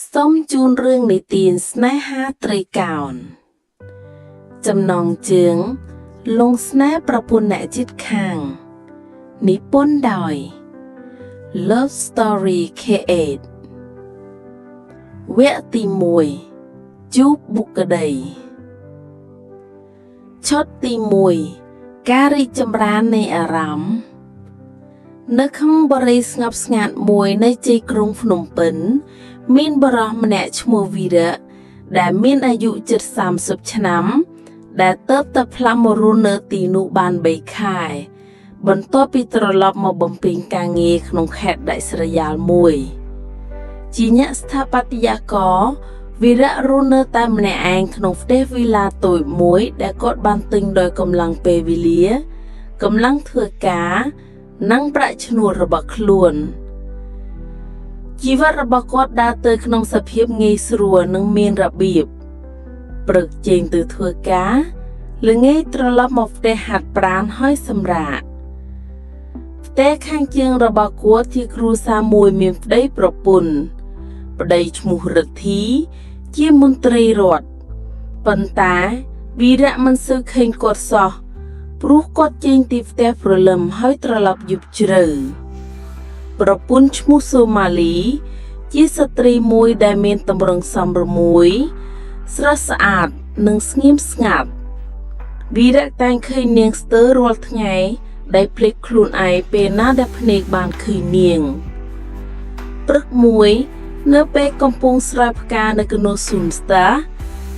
ส้มจูนเรื่องในตีนสแนหาตรีกาวน์จำนองเจืองลงสแนประปุนแหนจิตคางนิปนดอย Love Story K8 เวตีมวยจูบบุกกระไดชดตีมวยการิจำรานในอารามนึกข้างบริสงับสงัดมวยในใจกรุงพนมเปญมีนบรอมแนชโมวีระได้มีนอายุ30 ชน้ำได้เติบโตพลามรุนเนตีนุบานใบข่ายบนตัวปิตรลอบมาบำเพ็ญการเงยขนมแขกได้สระยาลมวยจีเนสถาปัตยกรวีระรุนเนตามแนแองขนมเดวิลาตุยมวยได้กดบันตึงโดยกำลังเปวิเลียกำลังเถื่อกานั่งประชนูระบักลวนชีวระบักกดดาเตยขนมสะเพียบเงยสรัวนังเมียนระเบียบปรึกเจงตือเถื่อกาหรือเงยตรลับมาได้หัดปราณห้อยสำราแต่ข้างเจียงระบักกดที่ครูสามวยมีได้ประปุนประเดี๋ยวมูรธีเจียมนตรีรอดปันตาวีระมันซื้อเข่งกดซอปลุกกดเจงติฟแต่ประลมห้อยตรลับยุบเจริญประปุนชมุโซมาลีจีสตรีมวยได้เมนตำรงสำรมวยสระสะอาดหนึ่งสงิมสงัดวีระแต่งเคยเนียงสเตอร์รอลไงได้พลิกคลุนไอเป็นหน้าได้พเนกบานเคยเนียงปรึกมวยเนื้อเปกำปงสลายพกาในกโนสุนสตา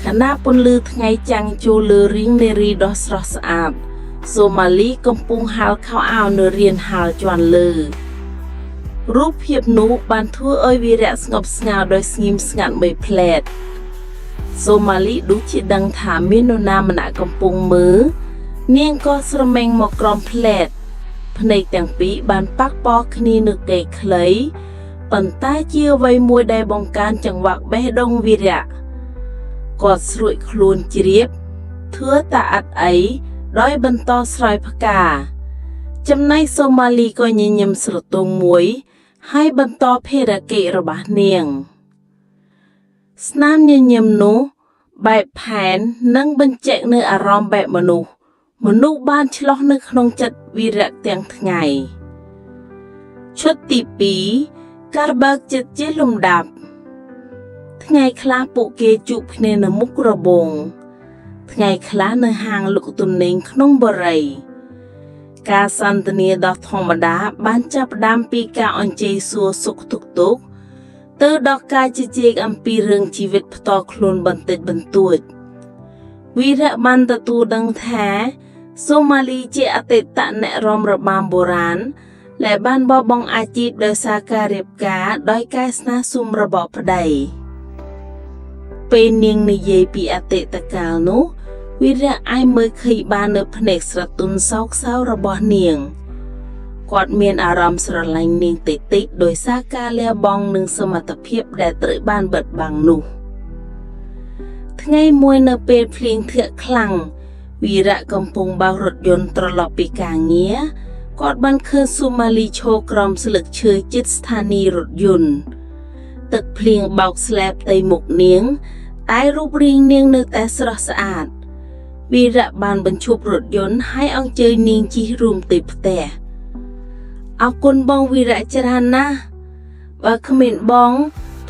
ขณะปนลือไงจังโจลือริงในรีดอสระสะอาดโซมาลีกำปงหาลเข้าเอาเนเรียนหาลจวนลือรูปเพียบนุบานทั่วเอยวีระสงบสงาวโดยสงิมสงัดไม่เพลดโซมาลีดูจิดังถามเมนนามณะกำปงมือเนียงก็สระเมงหมอกรอมเพลดพในแต่งปีบานปักปอกคณีนึกเกยเคลยปันใต้เจียวไว้มวยได้บงการจังหวะเบดงวีระกอดสรุยคลูนจีเรียบเถื่อตาอัดไอร้อยบรรทอสลายพกาจำในโซมาลีก็ยินยมสรุตงมวยให้บรรทอเพระเกระบาเนียงสนามยินยมนุแบบแผนนั่งบรรเจกเนื้ออารมณ์แบบมนุษย์บ้านฉลองนึกขนมจัดวีระเตียงไงชุดตีปีการบักจัดเจลมดับไงคลาปุเกจุพเนนมุกระบงไงคลาเนื้อหางลูกตุนเนงขนมบรัยกาสันตเนียดอกธรรมดาบ้านจับดามปีกาอันเจสัวสุกตุกเตอดอกกาเจกอัมปีเรื่องชีวิตพตอคลุนบันติดบันตุดวีระบันตตูดังแท้โซมาลีเจอติตะเนรอมระบามโบราณและบ้านบอบองอาจีบโดยสาการีบกาโดยกายสนาซุมระบอบพไดเป็นยังในเยปีอติตะกาลนุวิระไอเมื่อเคยบานเนพเนกสระตุนซอกเศร้าระบอเนียงกอดเมียนอารามสระลังเนียงติดโดยสาการเลียบองหนึ่งสมรรถเพียบแดดตรึบ้านเบิดบางนุทั้งไงมวยเนเป็นเพลงเถื่อคลังวีระกำปงบารถยนต์ตลอดปีกาเงี้ยกอดบันเคินซูมาลีโชกรอมสลึกเชยจิตสถานีรถยนต์ตึกเพลียงเบาสแลบไตหมกเนียงใต้รูปเรียงเนียงเนื้อแต่สระสะอาดวีระบานบรรชุบรถยนต์ให้เอาเจอเนียงจีรุมติดแต่เอาคนบองวีระจรานะว่าขมิ้นบอง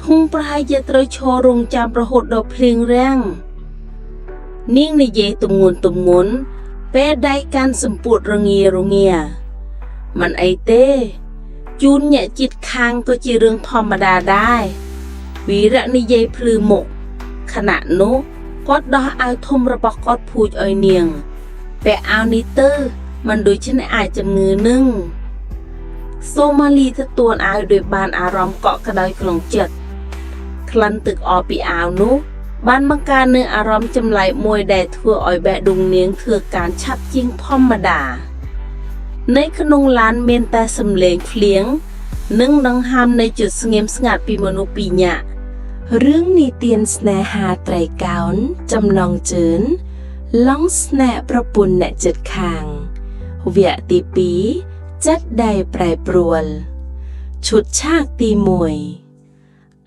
ทุ่งปลายจะตรอยโชรงจามประหดดอกเพลียงแรงนิ่งในเยตุมงุนแปะได้การสมปูดระเงียมันไอเต้จูนเนี่ยจิตคางก็จีเรื่องธรรมดาได้วีระนิเยพลือหมกขณะนุกอดดอเอาทมระบกอดพูดอ้อยเนียงแปะเอานิเตอร์มันโดยฉันอาจจะมือนึ่งโซมาลีตะตวนเอาโดยบานอารมณ์เกาะกระไดกลองจัดคลันตึกอปีเอานุบ้านมังการเนื้ออารมณ์จำไหลมวยแดดทั่วอ้อยแบะดุงเนียงเถื่อการชัดจิงธรรมดาในขนงลานเมนแต่สำเลงเฟียงนึ่งดังหามในจุดสงมสงัดปีมนุปีญะเรื่องนิเตียนสแนหาไตรกาวน์จำลองเจินล้องสแนประปุนแหนจัดคางเวียตีปีจัดใดแปรปรวนชุดฉากตีมวย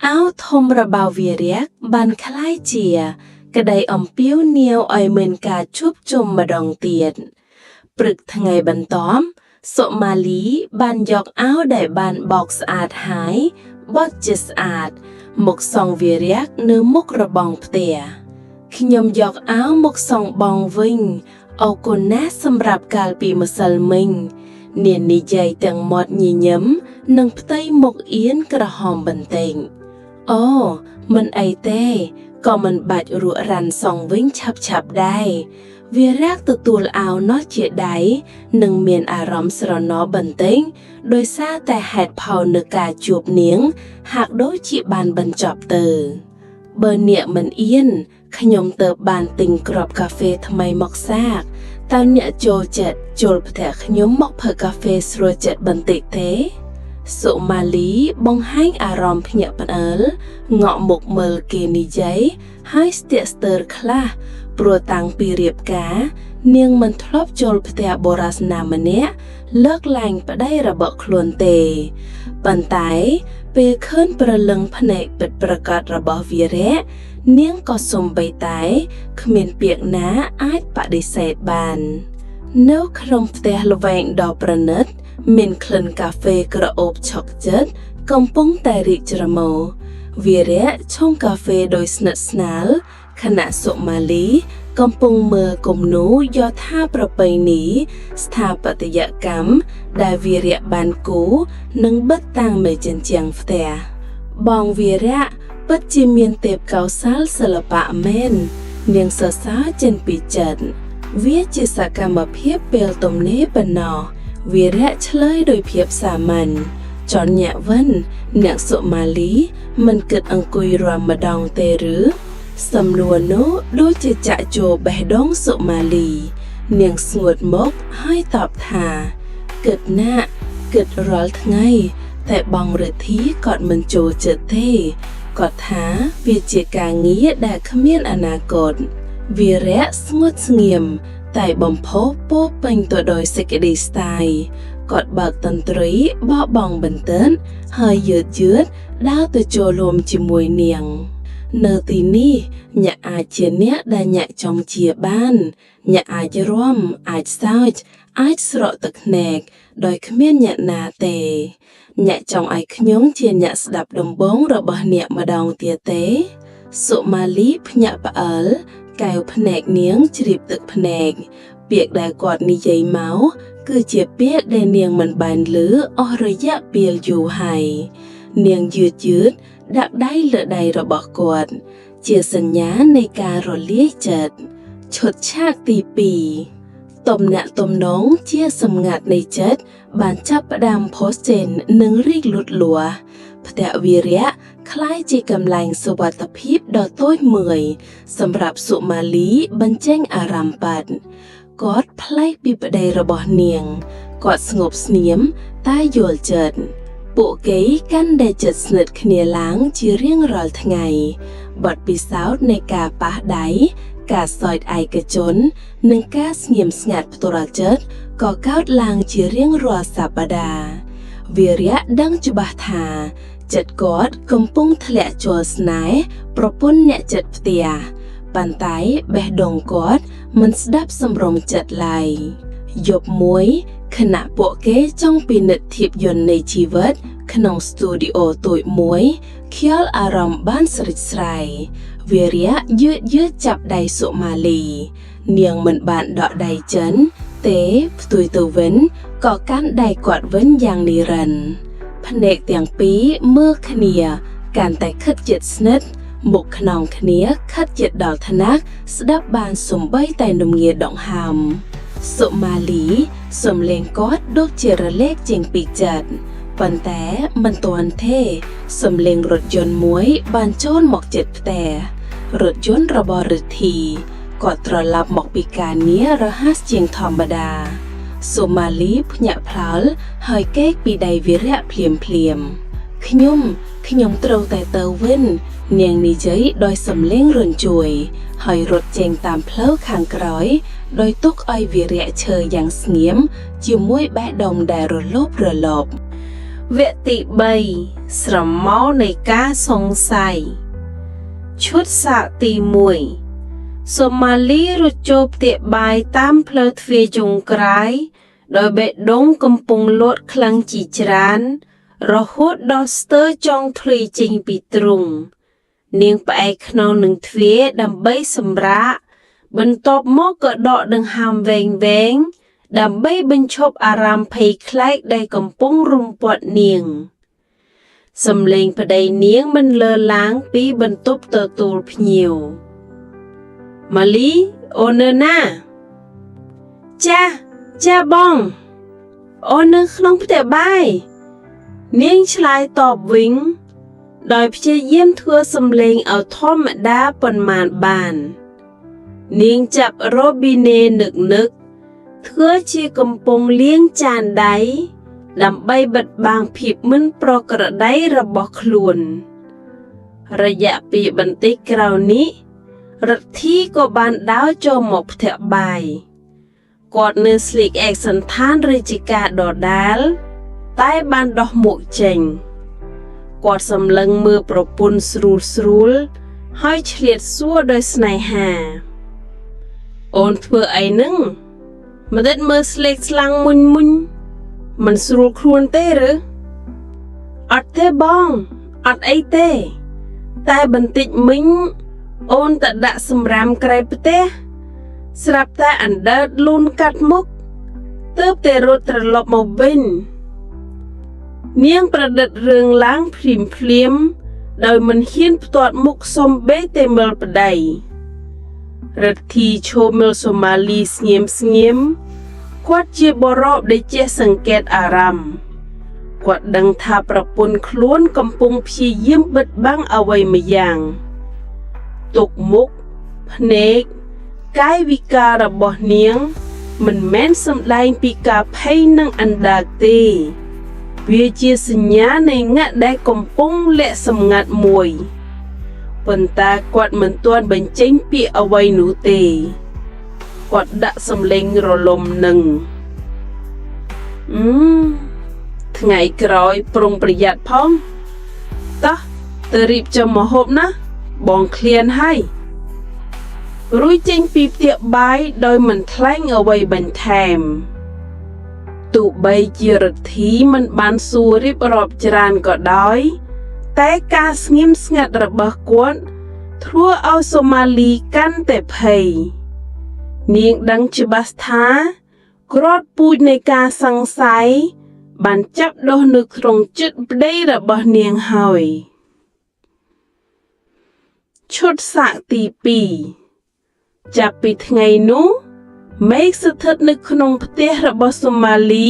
អាវធំរបស់វារៈបានคล้ายជាក្តីអំពាវនាវឲ្យមានការជួបជុំម្ដងទៀតព្រឹកថ្ងៃបន្ទាប់សុមាលីបានយកអាវដែលបានបោកស្អាតហើយបត់ជាស្អាតមកសង់វារៈនៅមុខរបងផ្ទះខ្ញុំយកអាវមកសង់បងវិញអរគុណណាស់សម្រាប់កាលពីម្សិលមិញនាងនិយាយទាំងមាត់ញញឹមនិងផ្ទៃមុខអៀនក្រហមបន្តិចអូមិនអីទេក៏មិនបាច់រក់រាន់សងវិញឆាប់ដែរវារៈទទួលអាវនោះជាដៃនិងមានអារម្មណ៍ស្រណោបន្តិចដោយសារតែហេតុផលនៃការជួបនាងហាក់ដូចជាបានបញ្ចប់ទៅបើអ្នកមិនអៀនខ្ញុំទៅបានទិញគ្រាប់កាហ្វេថ្មីមកសាកតើអ្នកចូលចិត្តចូលផ្ទះខ្ញុំមកផឹកកាហ្វេស្រួលចិត្តបន្តិចទេសុមាលីបង្ហាញអារម្មណ៍ភ្ញាក់ផ្អើលងក់មុខមើលគេនិយាយហើយស្ទាក់ស្ទើរខ្លះព្រោះតាំងពីរៀបការនាងមិនធ្លាប់ចូលផ្ទះបរិសុទ្ធណាម្នាក់លើកលែងប្តីរបស់ខ្លួនទេប៉ុន្តែពេលឃើញព្រលឹងភ្នែកពិតប្រាកដរបស់វារៈនាងក៏សំបីតែគ្មានពាក្យណាអាចបដិសេធបាននៅក្នុងផ្ទះល្វែងដ៏ប្រណិតមានក្លិនកាហ្វេក្រអូបឆុកចិត្តកំពុងតែរីកច្រមុះវារៈឆុងកាហ្វេដោយស្និទ្ធស្នាលខណៈសុមាលីកំពុងមើលគំនូរយោធាប្រពៃណីស្ថាបត្យកម្មដែលវារៈបានគូរនិងបិទតាំងមេជញ្ជាំងផ្ទះបងវារៈពិតជាមានទេពកោសល្យសិល្បៈមែននាងសរសើរចេញពីចិត្តវាជាសកម្មភាពពេលទំនេរប៉ុណ្ណោះវារៈឆ្លើយដោយភាពសាមញ្ញចន់ញាក់វិនអ្នកសុមាលីមិនគិតអង្គុយរាំម្ដងទេឬសំណួរនោះដូចជាចាក់ចូលបេះដូងសុមាលីនាងស្ងួតមកហើយតបថាគិតណាស់គិតរាល់ថ្ងៃតែបងរិទ្ធីគាត់មិនចូលចិត្តទេគាត់ថាវាជាការងារដែលគ្មានអនាគតវារៈស្ងួតស្ងៀមតែបំផុសពោពេញទៅដោយសេចក្តីស្ដាយគាត់បើកតន្ត្រីបោះបង់បន្ទិនហើយយឺតដើរទៅចូលរួមជាមួយនាងនៅទីនេះអ្នកអាចជាអ្នកដែលអ្នកចង់ជាបានអ្នកអាចរាំអាចសើចអាចស្រក់ទឹកភ្នែកដោយគ្មានអ្នកណាទេអ្នកចង់ឲ្យខ្ញុំជាអ្នកស្ដាប់ដំបូងរបស់អ្នកម្ដងទៀតទេសុមាលីភ្ញាក់ផ្អើលកែវភ្នែកនាងជ្រាបទឹកភ្នែកពាក្យដែលគាត់និយាយមកគឺជាពាក្យដែលនាងមិនបានឮអស់រយៈពេលយូរហើយនាងយឺតដាក់ដៃលើដៃរបស់គាត់ជាសញ្ញានៃការរលាយចិត្តឈុតឆាកទី2ទំនាក់ទំនងជាសម្ងាត់នៃចិត្តបានចាប់ផ្ដើមផុសចេញនិងរីកលូតលាស់ផ្ទះវារៈคล้ายជាកន្លែងសុវត្ថិភាពដ៏តូចមួយសម្រាប់សុមាលីបញ្ចេញអារម្មណ៍បាត់គាត់ប្លែកពីប្តីរបស់នាងគាត់ស្ងប់ស្ងៀមតែយល់ចិត្តពួកគេកាន់តែជិតស្និទ្ធគ្នាឡើងជារៀងរាល់ថ្ងៃបទពិសោធន៍នៃការប៉ះដៃការសោយឯកជននិងការស្ងៀមស្ងាត់ផ្ទាល់ចិត្តក៏កើតឡើងជារៀងរាល់សប្តាហ៍វារៈដឹងច្បាស់ថាចិត្តគាត់កំពុងធ្លាក់ចូលស្នេហ៍ប្រពន្ធអ្នកចិត្តផ្ទះប៉ុន្តែបេះដូងគាត់មិនស្ដាប់សម្រងចិត្តឡើយយប់មួយខណៈពួកគេចង់ពិនិត្យភាពយន្តនៃជីវិតក្នុងស្ទូឌីអូតូចមួយខៀលអារម្មណ៍បានស្រេចស្រាយវារៈយឺតចាប់ដៃសុមាលីនាងមិនបានដកដៃចិនទេផ្ទុយទៅវិញក៏កាន់ដៃគាត់វិញយ៉ាងនិរន្តរ៍ភ្នែកទាំងពីរមើលគ្នាកាន់តែខិតជិតស្និទ្ធមុខខ្នងគ្នាខិតជិតដល់ថ្នាក់ស្ដាប់បានសំបីតែនំងាដង្ហើមសុមាលីសំឡេងគាត់ដូចជារលែកចេញពីចិត្តប៉ុន្តែមិនទាន់ទេសំឡេងរថយន្តមួយបានចូលមកជិតផ្ទះរថយន្តរបស់រិទ្ធីគាត់ត្រឡប់មកពីការងាររហ័សជាងធម្មតាសុមាលីភ្ញាក់ផ្អើលហើយកេកពីដៃវារៈភ្លាមខ្ញុំត្រូវតែទៅវិញនាងនិយាយដោយសំឡេងរញ្ជួយហើយរត់ចេញតាមផ្លូវខាងក្រោយដោយទុកឲ្យវារៈឈើយ៉ាងស្ងៀមជាមួយបេះដូងដែលរលោភ វគ្គទី3ស្រមោលនៃការសង្ស័យឈុតសាកទី1សូម៉ាលីរត់ចូលផ្ទះបាយតាមផ្លូវទ្វារចុងក្រោយដោយបេះដូងកំពុងលោតខ្លាំងជាច្រើនរហូតដល់ស្ទើរចង់ធ្លាយចេញពីទ្រុងនាងផ្អែកខ្នងនឹងទ្វារដើម្បីសម្រាកបន្ទាប់មកក៏ដកដង្ហើមវែងៗដើម្បីបញ្ឈប់អារម្មណ៍ភ័យខ្លាចដែលកំពុងរុំព័ទ្ធនាងសំឡេងប្តីនាងមិនលើឡើងពីបន្ទប់ទទួលភ្ញៀវម៉ាលីអូននៅណាចាបងអូននៅក្នុងផ្ទះបាយនាងឆ្លើយតបវិញដោយព្យាយាមធ្វើសំឡេងឲ្យធម្មតាប៉ុន្មានបាននាងចាប់រ៉ូប៊ីណេនឹកធ្វើជាកំពុងលាងចានដៃដើម្បីបិទបាំងភាពមិនប្រក្រតីរបស់ខ្លួនរយៈពេលបន្តិចក្រោយនេះរិទ្ធីក៏បានដើរចូលមកផ្ទះបាយគាត់នៅស្លៀកឯកសណ្ឋានរាជការដដែលតែបានដោះមុខចេញគាត់សម្លឹងមើលប្រពន្ធស្រួលហើយឆ្លៀតសួរដោយស្នេហាអូនធ្វើអីនឹងមិនដេចមើលស្លេកស្លាំងមុញមិនស្រួលខ្លួនទេឬអត់ទេបងអត់អីទេតែបន្តិចមិញអូនតដាក់សម្រាមក្រៅផ្ទះស្រាប់តែអណ្ដើតលូនកាត់មុខទើបតែរត់ត្រឡប់មកវិញនាងប្រឌិតរឿងឡើងភ្លាមដោយមិនហ៊ានផ្ទាត់មុខសំបីតែមើលប្តីរិទ្ធីឈោមើលសូម៉ាលីស្ងៀមគាត់ជាបរិបដែលចេះសង្កេតអារម្មណ៍គាត់ដឹងថាប្រពន្ធខ្លួនកំពុងព្យាយាមបិទបាំងអ្វីម្យ៉ាងទុកមុខភ្នែកកាយវិការរបស់នាងមិនមែនសម្ដែងពីការភ័យនិងអណ្ដើកទេវាជាសញ្ញានៃងាក់ដែលកំពុងលាក់សម្ងាត់មួយប៉ុន្តែគាត់មិនទាន់បញ្ចេញពាក្យអ្វីនោះទេគាត់ដាក់សំឡេងរលំនឹងថ្ងៃក្រោយប្រុងប្រយ័ត្នផងតោះទៅរៀបចំម្ហូបណាបងឃ្លានហើយរួចចេញពីផ្ទះបាយដោយមិនថ្លែងអ្វីបន្ថែមទោះបីជារិទ្ធីមិនបានសួររៀបរាប់ច្រើនក៏ដោយតែការស្ងៀមស្ងាត់របស់គាត់ធ្វើឲ្យសូម៉ាលីកាន់តែភ័យនាងដឹងច្បាស់ថាគ្រាប់ពូជនៃការសង្ស័យបានចាប់ដុះនៅក្នុងចិត្តប្តីរបស់នាងហើយឈុតសាកទី2ចាប់ពីថ្ងៃនោះមេឃស្ថិតនៅក្នុងផ្ទះរបស់សូម៉ាលី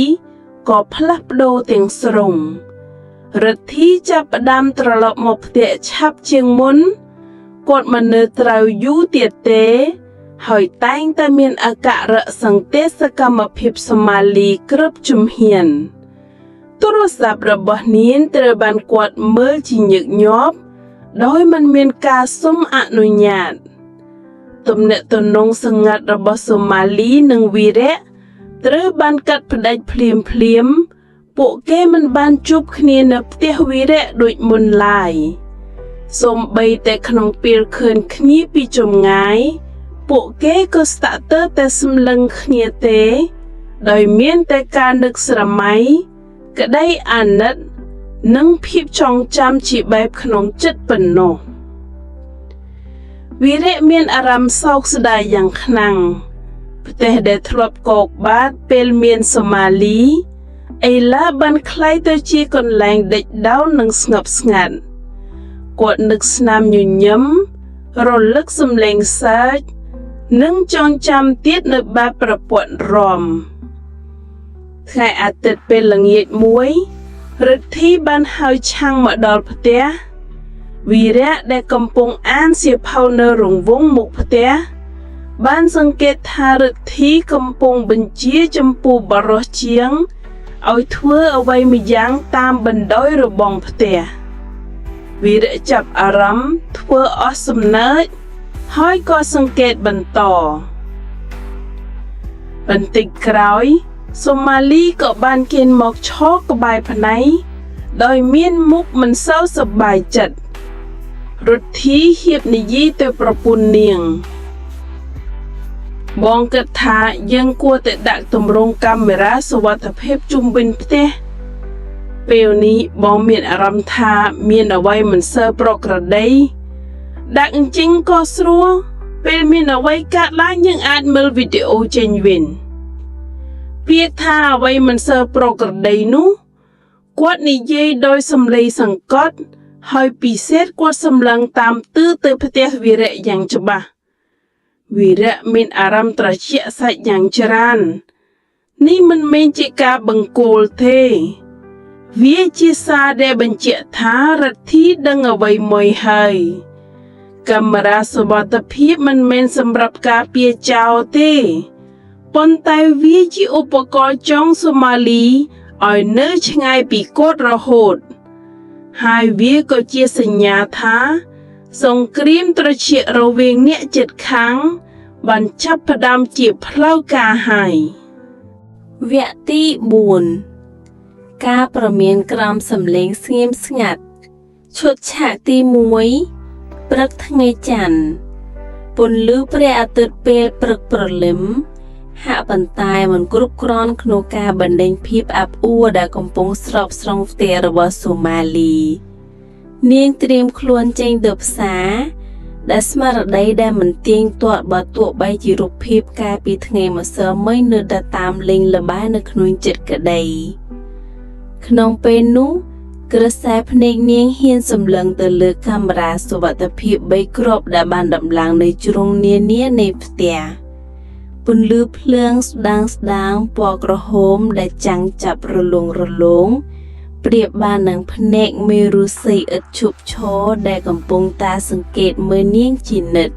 ក៏ផ្លាស់ប្ដូរទាំងស្រុងរិទ្ធីចាប់ផ្ដើមត្រឡប់មកផ្ទះឆាប់ជាងមុនគាត់មិននៅត្រូវយូរទៀតទេហើយតែងតែមានអាការៈសង្កេតសកម្មភាពសូម៉ាលីគ្រប់ជំហានទូរស័ព្ទរបស់នាងត្រូវបានគាត់មើលជាញឹកញាប់ដោយមិនមានការសុំអនុញ្ញាតទំនាក់ទំនងសម្ងាត់របស់សូម៉ាលីនិងវីរៈត្រូវបានកាត់ផ្តាច់ភ្លាមពួកគេមិនបានជួបគ្នានៅផ្ទះវីរៈដូចមុនឡើយសូម្បីតែក្នុងពេលឃើញគ្នាពីចម្ងាយពួកគេក៏ស្ទាក់ទើរតែសម្លឹងគ្នាទេដោយមានតែការនឹកស្រមៃក្តីអាណិតនិងភាពចងចាំជាបែបក្នុងចិត្តប៉ុណ្ណោះវីរៈមានអារម្មណ៍សោកស្ដាយយ៉ាងខ្លាំងផ្ទះដែលធ្លាប់កកបាតពេលមានសូម៉ាលីឥឡូវបានក្លាយទៅជាកន្លែងដេកដោលនិងស្ងប់ស្ងាត់គាត់នឹកស្នាមញញឹមរលឹកសំឡេងសើចនិងចងចាំទៀតនៅបែបប្រព័ន្ធរំថ្ងៃអាទិត្យពេលល្ងាចមួយរិទ្ធីបានហៅឆាំងមកដល់ផ្ទះវីរៈដែលកំពុងអានសៀវភៅនៅរង្វង់មុខផ្ទះបានសង្កេតថារិទ្ធីកំពុងបញ្ជាចំពោះបរិសុទ្ធជាងឲ្យធ្វើអ្វីម្យ៉ាងតាមបណ្ដោយរបងផ្ទះវីរៈចាប់អារម្មណ៍ធ្វើអស់សំណើចហើយក៏សង្កេតបន្តបន្តិចក្រោយសូម៉ាលីក៏បានគេនមកឈរក្បែរផ្នែក ដោយមានមុខមិនសូវសប្បាយចិត្តរុទ្ធីហៀបនិយាយទៅប្រពន្ធនាងបងគិតថាយើងគួរតែដាក់ទម្រង់កាមេរ៉ាសុវត្ថិភាពជុំវិញផ្ទះពេលនេះបងមានអារម្មណ៍ថាមានអ្វីមិនសូវប្រក្រតីដាក់អញ្ចឹងក៏ស្រួលពេលមានអ្វីកើតឡើងយើងអាចមើលវីដេអូចេញវិញពាក្យថាអ្វីមិនសូវប្រក្រតីនោះគាត់និយាយដោយសំឡេងសង្កត់ហើយពិសេសគាត់សម្លឹងតាមទិសទៅផ្ទះវីរៈយ៉ាងច្បាស់វីរៈមានអារម្មណ៍ត្រជាក់សាច់យ៉ាងច្រើននេះមិនមែនជាការបង្គោលទេវាជាសារដែលបញ្ជាក់ថារដ្ឋាភិបាលដឹងអ្វីមួយហើយកាមេរ៉ាសុវត្ថិភាពមិនមែនសម្រាប់ការពារចោរទេប៉ុន្តែវាជាឧបករណ៍ចងសូម៉ាលីឲ្យនៅឆ្ងាយពីកូដរហូតហើយវាក៏ជាសញ្ញាថាសង្គ្រាមត្រជាក់រវាងអ្នកជិតខាងបានចាប់ផ្ដើមជាផ្លូវការហើយវគ្គទី4ការប្រមានក្រមសំឡេងស្ងៀមស្ងាត់ឈុតឆាកទី1ព្រឹកថ្ងៃច័ន្ទពន្លឺព្រះអាទិត្យពេលព្រឹកព្រលឹមហាក់ប៉ុន្តែមិនគ្រប់គ្រាន់ក្នុងការបណ្ដេញភាពអាប់អួរដែលកំពុងស្រោបស្រង់ផ្ទះរបស់សូម៉ាលីនាងត្រៀមខ្លួនចេញទៅផ្សារដែលស្មារតីដែលមិនទៀងទាត់បើទោះបីជារូបភាពកាលពីថ្ងៃម្សិលមិញនៅតែតាមលេងល្បែងនៅក្នុងចិត្តក្តីក្នុងពេលនោះក្រសែភ្នែកនាងហ៊ានសម្លឹងទៅលើកាមេរ៉ាសុវត្ថិភាព3គ្រាប់ដែលបានដំឡើងនៅជ្រុងនានានៃផ្ទះពន្លឺភ្លើងស្ដាងពណ៌ក្រហមដែលចាំងចាប់រលងប្រៀបបាននឹងភ្នែកមេរុស័យឥតឈប់ឈរដែលកំពុងតែសង្កេតមើលនាងជានិច្ច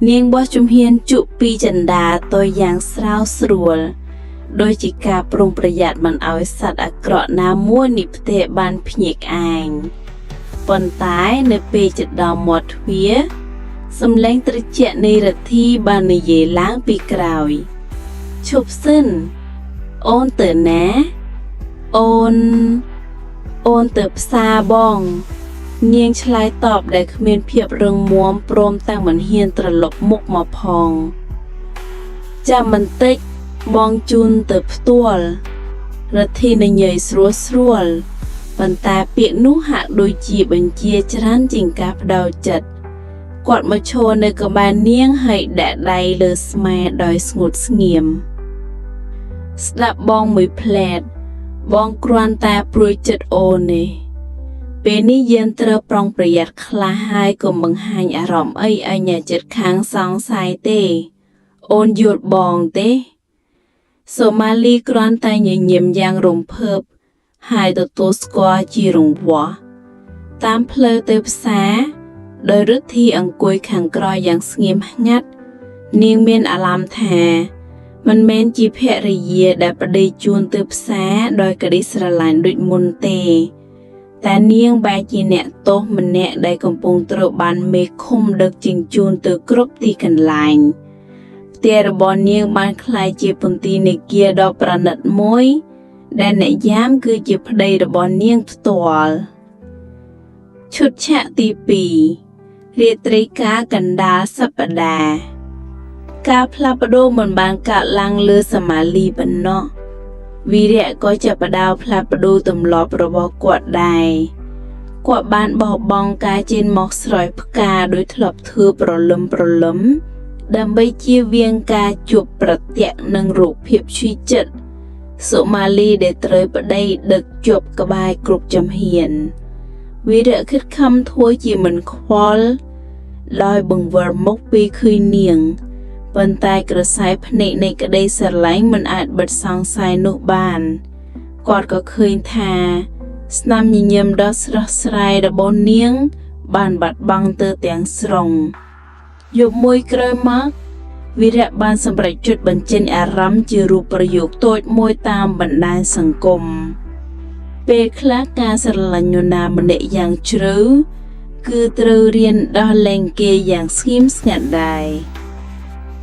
នាងបោះជំហានជក់ពីចន្ទាទៅយ៉ាងស្រាវស្រួលដោយជាការប្រុងប្រយ័ត្នមិនឲ្យសត្វអាក្រក់ណាមួយនេះផ្ទះបានភ្ញាក់ឯងប៉ុន្តែនៅពេលជិតដល់មាត់ទ្វារសំឡេងត្រជាក់នៃរទ្ធីបាននិយាយឡើងពីក្រោយឈប់សិនអូនទៅណាអូនទៅផ្សារបងនាងឆ្លើយតបដែលគ្មានភាពរឹងមាំព្រមទាំងមិនហ៊ានត្រឡប់មុខមកផងចាំបន្តិចបងជូនទៅផ្ទាល់រទ្ធីនិយាយស្រួលប៉ុន្តែពាក្យនោះហាក់ដូចជាបញ្ជាច្រើនជាងការផ្ដោតចិត្តគាត់មកឈរនៅក្បែរនាងហើយដាក់ដៃលើស្មាដោយស្ងួតស្ងៀមស្ដាប់បងមួយផ្លែតបងគ្រាន់តែព្រួយចិត្តអូនទេពេលនេះយើងត្រូវប្រុងប្រយ័ត្នខ្លះហើយកុំបង្ហាញអារម្មណ៍អីឲ្យអ្នកជិតខាងសង្ស័យទេអូនយល់បងទេសូម៉ាលីគ្រាន់តែញញឹមយ៉ាងរំភើបហើយទទួលស្គាល់ជារង្វាស់តាមផ្លូវទៅផ្សារដោយរទ្ធីអង្គុយខាងក្រោយយ៉ាងស្ងៀមស្ងាត់នាងមានអារម្មណ៍ថាមិនមែនជាភរិយាដែលប្តីជូនទៅផ្សារដោយក្តីស្រឡាញ់ដូចមុនទេតែនាងបែរជាអ្នកទោសម្នាក់ដែលកំពុងត្រូវបានមេឃុំដឹកជញ្ជូនទៅគ្រប់ទីកន្លែងផ្ទះរបស់នាងបានក្លាយជាពន្ទីរនាគារដ៏ប្រណិតមួយដែលអ្នកយាមគឺជាប្តីរបស់នាងផ្ទាល់ឈុតឆាកទី2រាត្រីការកណ្ដាលសប្តាហ៍ការផ្លាស់ប្ដូរមិនបានកើតឡើងលើសមាលីប៉ុណ្ណោះវីរៈក៏ចាប់ផ្ដើមផ្លាស់ប្ដូរទម្លាប់របស់គាត់ដែរគាត់បានបោះបង់ការជិះមកស្រោចផ្កាដោយធ្លាប់ធ្វើព្រលឹមដើម្បីជៀសវាងការជួបប្រទះនឹងរូបភាពឈឺចិត្តសូម៉ាលីដែលត្រូវប្តីដឹកជាប់ក្បែរគ្រប់ចំហៀនវីរៈខិតខំធ្វើជាមិនខ្វល់ដោយបង្វិលមុខពីឃើញនាងប៉ុន្តែក្រសែភ្នែកនៃក្តីស្រឡាញ់មិនអាចបិទសង្ស័យនោះបានគាត់ក៏ឃើញថាស្នាមញញឹមដ៏ស្រស់ស្រាយរបស់នាងបានបាត់បង់ទៅទាំងស្រុងយប់មួយក្រោយមកវីរៈបានសម្រេចជិតបញ្ចេញអារម្មណ៍ជារូបប្រយោគតូចមួយតាមបណ្ដាញសង្គមពេលខ្លះការស្រឡាញ់នរណាម្នាក់យ៉ាងជ្រៅគឺត្រូវរៀនដោះលែងគេយ៉ាងស្ងៀមស្ងាត់ដែរ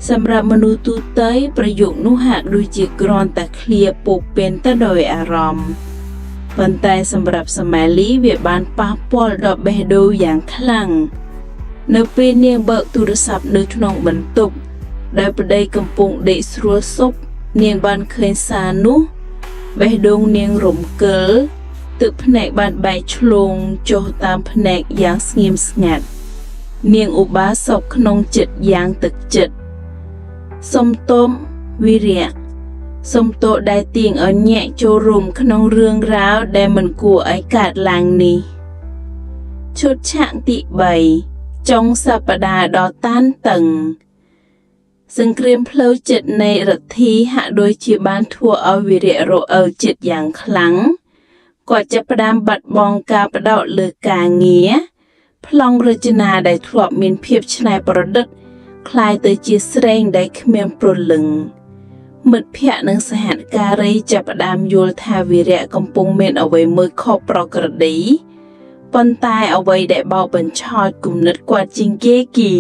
សម្រាប់មនុស្សទូទៅប្រយោគនោះហាក់ដូចជាគ្រាន់តែឃ្លាពោពេញទៅដោយអារម្មណ៍ ប៉ុន្តែសម្រាប់សម៉ាលីវាបានប៉ះពាល់ដល់បេះដូងយ៉ាងខ្លាំងនៅពេលនាងបើកទូរស័ព្ទនៅក្នុងបន្ទប់ដែលប្តីកំពុងដេកស្រួលសុបនាងបានឃើញសារនោះបេះដូងនាងរំកិលទឹកភ្នែកបានបែកឆ្លងចុះតាមភ្នែកយ៉ាងស្ងៀមស្ងាត់នាងឧបាសកក្នុងចិត្តយ៉ាងទឹកចិត្តសុំទោសវីរៈសុំទោសដែលទាងឲ្យញាក់ចូលរួមក្នុងរឿងរ៉ាវដែលមិនគួរឲ្យកើតឡើងនេះឈុតឆាកទី3ចុងសប្តាហ៍ដ៏តានតឹងសង្គ្រាមផ្លូវចិត្តនៃរដ្ឋីហាក់ដូចជាបានធ្វើឲ្យវីរៈរអិលចិត្តយ៉ាងខ្លាំងគាត់ចាប់ផ្ដើមបាត់បង់ការផ្ដោតលើការងារប្លង់រចនាដែលធ្លាប់មានភាពច្នៃប្រឌិតคล้ายទៅជាស្រេងដែលគ្មានព្រលឹងមិត្តភ័ក្តិនិងសហការីចាប់ផ្ដើមយល់ថាវីរៈកំពុងមានអ្វីមួយខុសប្រក្រតីប៉ុន្តែអ្វីដែលបោកបញ្ឆោតគំនិតគាត់ជាងគេគឺ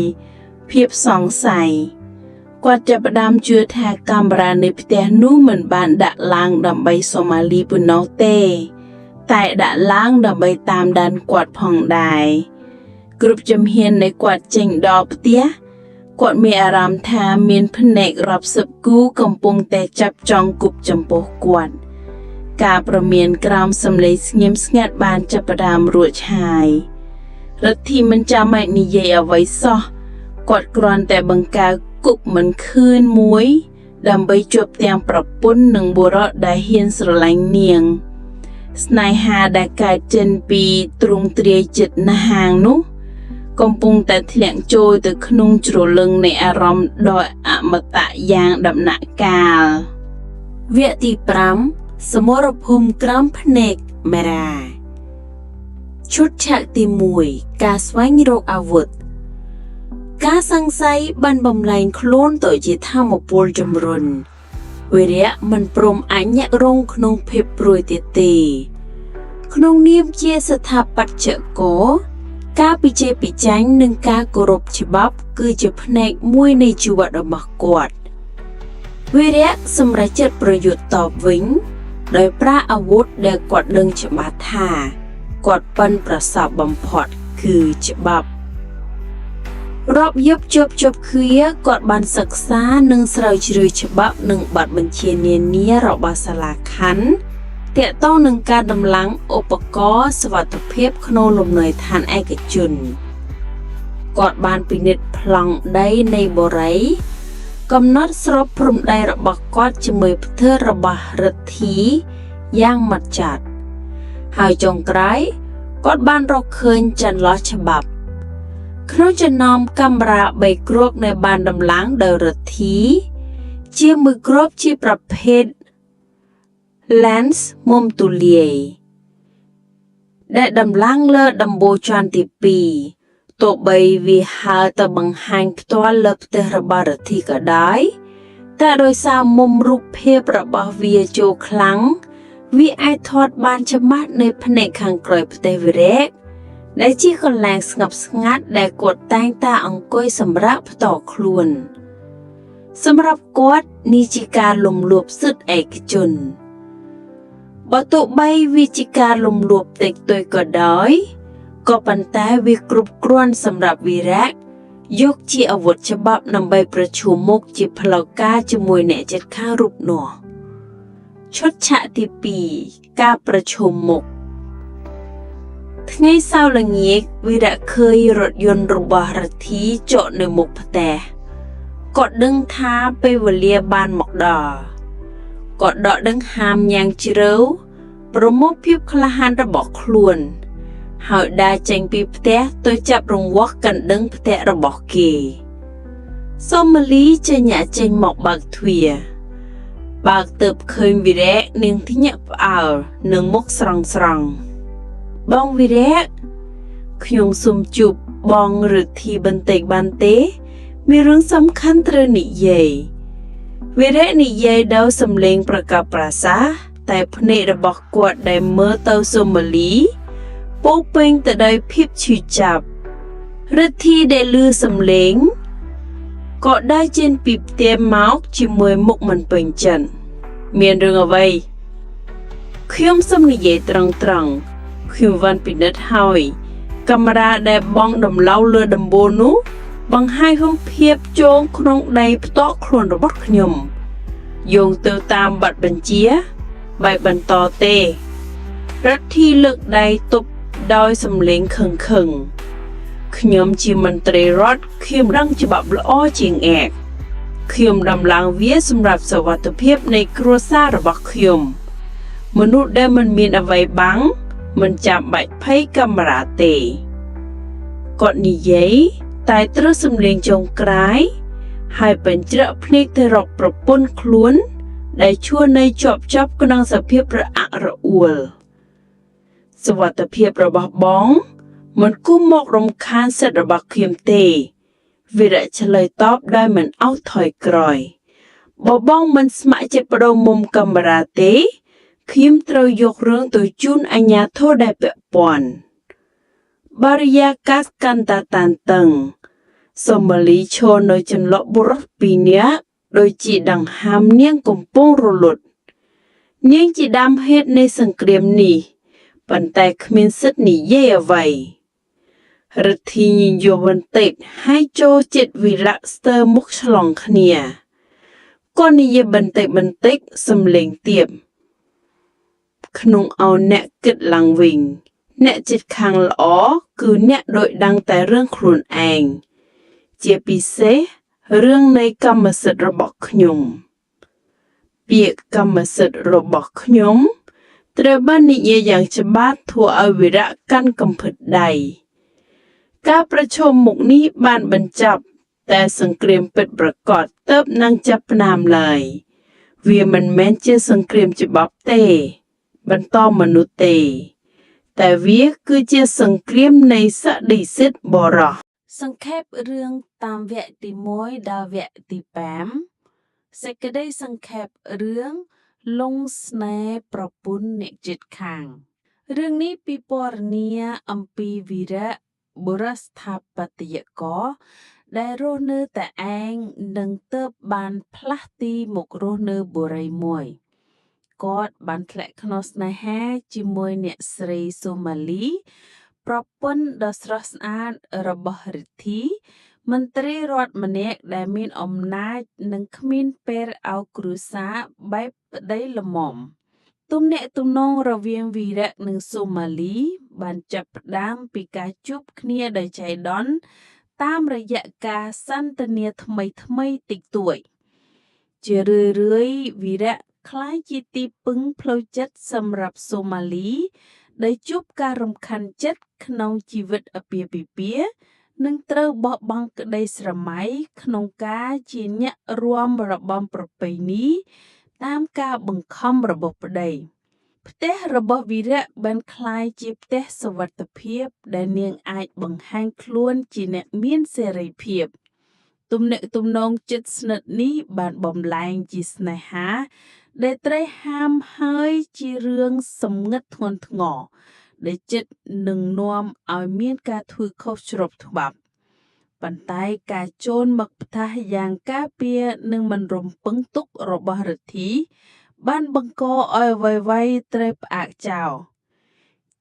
ភាពសង្ស័យគាត់ចាប់ផ្ដើមជឿថាកាមេរ៉ានៃផ្ទះនោះមិនបានដាក់ឡើងដើម្បីសូម៉ាលីប៉ុណ្ណោះទេតែដាក់ឡើងដើម្បីតាមដានគាត់ផងដែរគ្រប់ជំហាននៃគាត់ចេញដល់ផ្ទះគាត់មានអារម្មណ៍ថាមានភ្នែករាប់សិបគូកំពុងតែចាប់ចង់គប់ចំពោះគាត់ការប្រមានក្រោមសម្លេងស្ងៀមស្ងាត់បានចាប់ផ្ដើមរួចឆាយរដ្ឋីមិនចាំបាច់និយាយអ្វីសោះគាត់គ្រាន់តែបង្កើគុកមិនខឿនមួយដើម្បីជួបទាំងប្រពន្ធនិងបុរសដែលហ៊ានស្រឡាញ់នាងស្នេហាដែលកើតចេញពីទ្រង់ទ្រាយចិត្តណាហាងនោះកំពុងតែធ្លាក់ចូលទៅក្នុងជ្រលឹងនៃអារម្មណ៍ដ៏អមតៈយ៉ាងដំណាក់កាលវគ្គទី5សមរភូមិក្រោមភ្នែកមេរ៉ាឈុតឆាកទី1ការស្វែងរកអាវុធការសង្ស័យបានបំលែងខ្លួនទៅជាធម្មពលជំរុញវីរៈមិនព្រមអញ្ញាករងក្នុងភាពព្រួយទៀតទេក្នុងនាមជាស្ថាបត្យករការពិជ័យពិចាញ់និងការគោរពច្បាប់គឺជាផ្នែកមួយនៃជីវិតរបស់គាត់វីរៈសម្រេចចិត្តប្រយុទ្ធតបវិញដោយប្រើអាវុធដែលគាត់ដឹងច្បាស់ថាគាត់ប៉ិនប្រសពបំផុតគឺច្បាប់រាប់យប់ជប់គ្នាគាត់បានសិក្សានិងស្រាវជ្រាវច្បាប់និងបទបញ្ជានានារបស់សាលាខណ្ឌទាក់ទងនឹងការដំឡើងឧបករណ៍សុវត្ថិភាពក្នុងលំនៅឋានឯកជនគាត់បានពិនិត្យប្លង់ដីនៃបុរីកំណត់ស្របព្រំដែនរបស់គាត់ជាមួយផ្ទៃរបស់រដ្ឋីយ៉ាងម៉ត់ចត់ហើយចុងក្រោយគាត់បានរកឃើញចន្លោះច្បាប់ក្នុងចំណោមកាមេរ៉ា3គ្រាប់ដែលបានដំឡើងដោយរដ្ឋីជាមួយគ្រាប់ជាប្រភេទ lens មុំទូលាយដែលដំឡើងលើដំបូលជាន់ទី2ទោះបីវាហើរទៅបង្ហាញផ្ទាល់លើផ្ទះរបស់រដ្ឋីក៏ដោយតែដោយសារមុំរូបភាពរបស់វាចូលខ្លាំងវាអាចថតបានច្បាស់នៅផ្នែកខាងក្រោយផ្ទះវីរៈដែលជាកន្លែងស្ងប់ស្ងាត់ដែលគាត់តែងតែអង្គុយសម្រាប់ផ្ទាល់ខ្លួនសម្រាប់គាត់នេះជាការលំលោភសិទ្ធិឯកជនបើទោះបីវាជាការលំលោភតិចតួចក៏ដោយក៏ប៉ុន្តែវាគ្រប់គ្រាន់សម្រាប់វីរៈយកជាអាវុធច្បាប់ដើម្បីប្រឈមមុខជាផ្លូវការជាមួយអ្នកជិតខាងរូបនោះឈុតឆាកទី2ការប្រឈមមុខថ្ងៃសៅរ៍ល្ងាចវីរៈឃើញរថយន្តរបស់រដ្ឋីចតនៅមុខផ្ទះគាត់ដឹងថាពេលវេលាបានមកដល់គាត់ដកដង្ហើមយ៉ាងជ្រៅប្រមូលភាពក្លាហានរបស់ខ្លួនហើយដើរចេញពីផ្ទះទៅចាប់រង្វាស់កណ្ដឹងផ្ទះរបស់គេសូម៉ាលីចេញមកបើកទ្វារបើកទៅឃើញវីរៈនាងភ្ញាក់ផ្អើលនឹងមុខស្រង់បងវីរៈខ្ញុំសូមជួបបងរដ្ឋីបន្តិចបានទេមានរឿងសំខាន់ត្រូវនិយាយវីរៈនិយាយដោយសំឡេងប្រកបប្រាសាតែភ្នែករបស់គាត់ដែលមើលទៅសូម៉ាលីពោពេញទៅដោយភាពឈឺចាប់រដ្ឋីដែលឮសំឡេងក៏ដើរចេញពីផ្ទះមកជាមួយមុខមិនពេញចិត្តមានរឿងអ្វី ខ្ញុំសូមនិយាយត្រង់ខ្ញុំវ៉ាន់ពិនិត្យហើយកាមេរ៉ាដែលបងដំឡៅលើដំបូលនោះបង្ហាញរូបភាពជោងក្នុងដៃផ្ទាល់ខ្លួនរបស់ខ្ញុំយោងទៅតាមប័ណ្ណបញ្ជាបែបបន្តទេរដ្ឋីលើកដៃទប់ដោយសំឡេងខឹងខ្ញុំជាមន្ត្រីរដ្ឋខ្ញុំដឹងច្បាប់ល្អជាងឯកខ្ញុំដំឡើងវាសម្រាប់សុវត្ថិភាពនៃគ្រួសាររបស់ខ្ញុំមនុស្សដែលមិនមានអ្វីបាំងមិនចាំបាច់ភ័យកាមេរ៉ាទេគាត់និយាយតែត្រូវសំឡេងចុងក្រោយហើយបញ្ច្រាក់ភ្នែកទៅរកប្រពន្ធខ្លួនដែលឈួរនៅជាប់ក្នុងសភាពរអាក់រអួលសុវត្ថិភាពរបស់បងមិនគួរមករំខានសិទ្ធិរបស់ខ្ញុំទេវីរៈឆ្លើយតបដោយមិនអោយថយក្រោយបើបងមិនស្ម័គ្រចិត្តបដូរមុំកាមេរ៉ាទេខ្ញុំត្រូវយករឿងទៅជូនអាជ្ញាធរដែលពាក់ព័ន្ធបរិយាកាសកាន់តែតានតឹងសូម៉ាលីឈរនៅចន្លោះបុរសពីរនាក់ដូចជាដង្ហើមនាងកំពុងរលត់នាងជាដើមហេតុនៃសង្គ្រាមនេះប៉ុន្តែគ្មានសិទ្ធិនិយាយអ្វីរដ្ឋីញញយបន្តិចហើយចូលចិត្តវិរៈស្ទើរមុខឆ្លងគ្នាគាត់និយាយបន្តិចសំឡេងទាបក្នុងអោអ្នកគិតឡើងវិញអ្នកចិត្តខាងល្អគឺអ្នកដូចដឹងតែរឿងខ្លួនឯងជាពិសេសរឿងនៃកម្មសិទ្ធិរបស់ខ្ញុំពាក្យកម្មសិទ្ធិរបស់ខ្ញុំត្រូវបាននិយាយយ៉ាងច្បាស់ធ្វើឲ្យវីរៈកាន់កំផិតដៃការប្រជុំមុខនេះបានបញ្ចប់តែសង្គ្រាមពិតប្រាកដទើបនឹងចាប់ផ្ដើមឡើយវាមិនមែនជាសង្គ្រាមច្បាប់ទេបន្តមនុស្សទេតែវាគឺជាសង្គ្រាមនៃសក្តិសិទ្ធិបរិសុទ្ធសង្ខេបរឿងតាមវគ្គទី1ដល់វគ្គទី5សេចក្តីសង្ខេបរឿងលងស្នេហ៍ប្រពន្ធអ្នកជិតខាងរឿងនេះពិពណ៌នាអំពីវីរៈបុរសស្ថាបត្យករដែលរស់នៅតែឯងនិងទើបបានផ្លាស់ទីមករស់នៅបុរីមួយគាត់បានធ្លាក់ក្នុងស្នេហាជាមួយអ្នកស្រីសូម៉ាលីប្រពន្ធដ៏ស្រស់ស្អាតរបស់រិទ្ធីមន្ត្រីរដ្ឋម្នាក់ដែលមានអំណាចនិងគ្មានពេលឲ្យគ្រួសារបែបប្តីល្មមទំនាក់ទំនងរវាងវីរៈនិងសូម៉ាលីបានចាប់ផ្ដើមពីការជួបគ្នាដោយចៃដន្យតាមរយៈការសន្ទនាថ្មីតិចតួចជារឿយវីរៈក្លាយជាទីពឹងផ្លូវចិត្តសម្រាប់សូម៉ាលីដែលជួបការរំខានចិត្តក្នុងជីវិតអាពាហ៍ពិពាហ៍និងត្រូវបោះបង់ក្តីស្រមៃក្នុងការជាអ្នករួមរបាំប្រពៃណីតាមការបង្ខំរបស់ប្តីផ្ទះរបស់វីរៈបានក្លាយជាផ្ទះសុវត្ថិភាពដែលនាងអាចបង្ហាញខ្លួនជាអ្នកមានសេរីភាពទំនាក់ទំនងជិតស្និទ្ធនេះបានបំលែងជាស្នេហាដែលត្រីហាមហើយជារឿងសម្ងាត់ធ្ងន់ធ្ងរដែលចិត្តនឹងនាំឲ្យមានការធ្វើខុសច្រប់ច្បាប់ប៉ុន្តែការចូលមកផ្ទះយ៉ាងការពារនិងមិនរំពឹងទុករបស់រិទ្ធីបានបង្កឲ្យអ្វីៗត្រូវផ្អាកចោល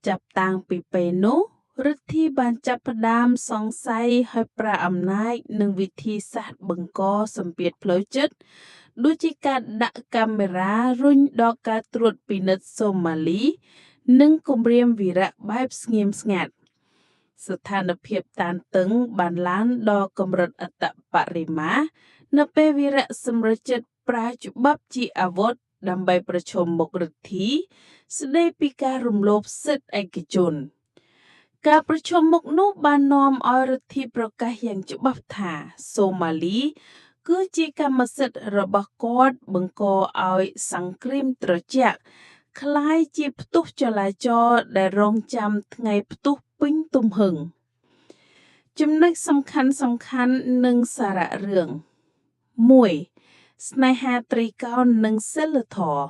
ចាប់តាំងពីពេលនោះរិទ្ធីបានចាប់ផ្ដើមសង្ស័យឲ្យប្រើអំណាចនិងវិធីសាស្ត្របង្កសម្ពាធផ្លូវចិត្តដូចជាការដាក់កាមេរ៉ារុញដល់ការត្រួតពិនិត្យសូម៉ាលីនិងគំរាមវីរៈបែបស្ងៀមស្ងាត់ស្ថានភាពតានតឹងបានឡើងដល់កម្រិតអត្តបរិមានៅពេលវីរៈសម្រេចចិត្តប្រើច្បាប់ជាអាវុធដើម្បីប្រឈមមុខរិទ្ធីស្ដីពីការរំលោភសិទ្ធិឯកជនការប្រជុំមុខនោះបាននាំឲ្យរដ្ឋាភិបាលប្រកាសយ៉ាងច្បាស់ថាសូម៉ាលីគឺជាកម្មសិទ្ធិរបស់គាត់បង្កឲ្យសង្គ្រាមត្រជាក់คล้ายជាផ្ទុះចលាចលដែលរងចាំថ្ងៃផ្ទុះពេញទំហឹងចំណុចសំខាន់និងសារៈរឿង 1. ស្នេហាត្រីកោណនិងសីលធម៌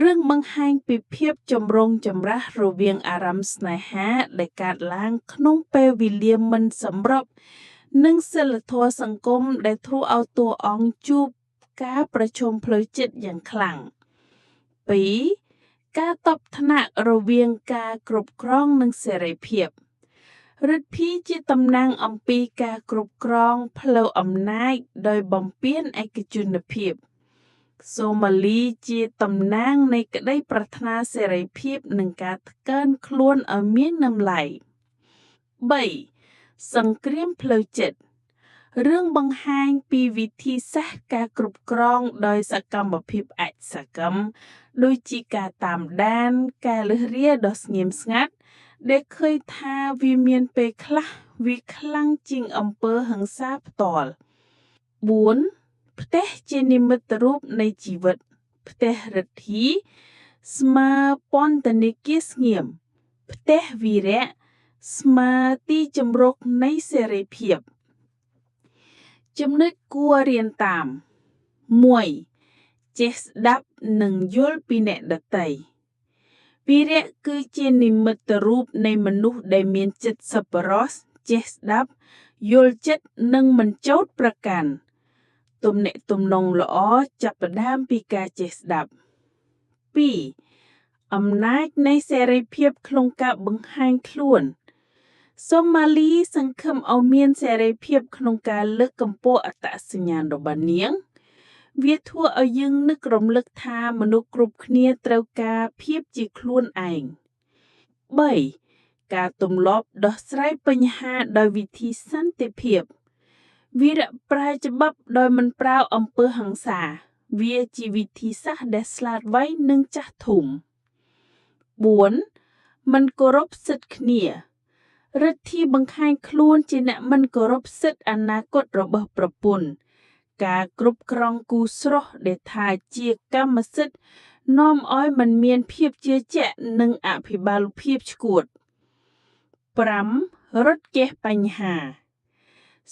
រឿងបង្ហាញពីភាពចម្រូងចម្រាសរវាងអារម្មណ៍ស្នេហាដែលកើតឡើងក្នុងពេលវេលាមិនសម្របនិងសីលធម៌សង្គមដែលធ្វើឲ្យតួអង្គជួបការប្រឈមផ្លូវចិត្តយ៉ាងខ្លាំង 2. ការតបថ្នាក់រវាងការគ្រប់គ្រងនិងសេរីភាពរិទ្ធិជាតំណាងអំពីការគ្រប់គ្រងផ្លូវអំណាចដោយបំពានឯកជនភាពសូម៉ាលីជាតំណាងនៃក្តីប្រាថ្នាសេរីភាពនិងការថ្កើងខ្លួនឲ្យមានតម្លៃ 3. សង្គ្រាមផ្លូវចិត្តរឿងបង្ហាញពីវិធីសាស្ត្រការគ្រប់គ្រងដោយសកម្មភាពអសកម្មដូចជាការតាមដានការលឺរាដ៏ស្ងៀមស្ងាត់ដែលឃើញថាវាមានពេលខ្លះវាខ្លាំងជាងអំពើហិង្សាផ្ទាល់ 4. ផ្ទះជានិមិត្តរូបនៃជីវិតផ្ទះរិទ្ធីស្មើពន្ធនាគារស្ងៀមផ្ទះវីរៈស្មើទីជម្រកនៃសេរីភាពចំណុចគួររៀនតាម 1. ចេះស្ដាប់និងយល់ពីអ្នកដទៃវីរៈគឺជានិមិត្តរូបនៃមនុស្សដែលមានចិត្តសប្បុរសចេះស្ដាប់យល់ចិត្តនិងមិនចោទប្រកាន់ទំនាក់ទំនងល្អចាប់ផ្ដើមពីការចេះស្ដាប់ 2. អំណាចនៃសេរីភាពក្នុងការបង្ហាញខ្លួនសូម៉ាលីសង្ឃឹមឲ្យមានសេរីភាពក្នុងការលើកកម្ពស់អត្តសញ្ញាណរបស់នាងវាធ្វើឲ្យយើងនឹករំលឹកថាមនុស្សគ្រប់គ្នាត្រូវការភាពជាខ្លួនឯង 3. ការទម្លាប់ដោះស្រាយបញ្ហាដោយវិធីសន្តិភាពវីរៈប្រើច្បាប់ដោយមិនប្រើអំពើហិង្សាវាជាវិធីសាស្ត្រដែលឆ្លាតវៃនិងចាស់ធំ 4. មិនគោរពសិទ្ធិគ្នារិទ្ធីបង្ហាញខ្លួនជាអ្នកមិនគោរពសិទ្ធិអនាគតរបស់ប្រពន្ធការគ្រប់គ្រងគូស្រស់ដែលថាជាកម្មសិទ្ធិនាំឲ្យមិនមានភាពជឿជាក់និងអភិបាលភាពឆ្កួត 5. រត់គេសបញ្ហា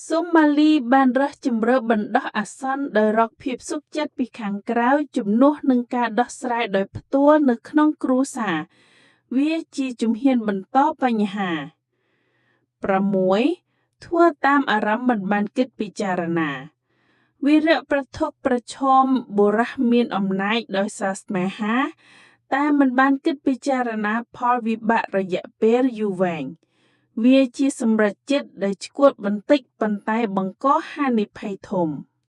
សូម៉ាលីបានរើសជម្រើសបណ្ដោះអាសន្នដោយរកភាពសុខចិត្តពីខាងក្រៅជំនួសនឹងការដោះស្រាយដោយផ្ទាល់នៅក្នុងគ្រួសារវាជាជំហានបន្តបញ្ហា 6. ធ្វើតាមអារម្មណ៍មិនបានគិតពិចារណាវីរៈប្រថុកប្រឈមបុរសមានអំណាចដោយសារស្នេហាតែមិនបានគិតពិចារណាផលវិបាករយៈពេលយូរវែងវាជាសម្រេចចិត្តដែលឆ្កួតបន្តិចប៉ុន្តែបង្កហានិភ័យធំ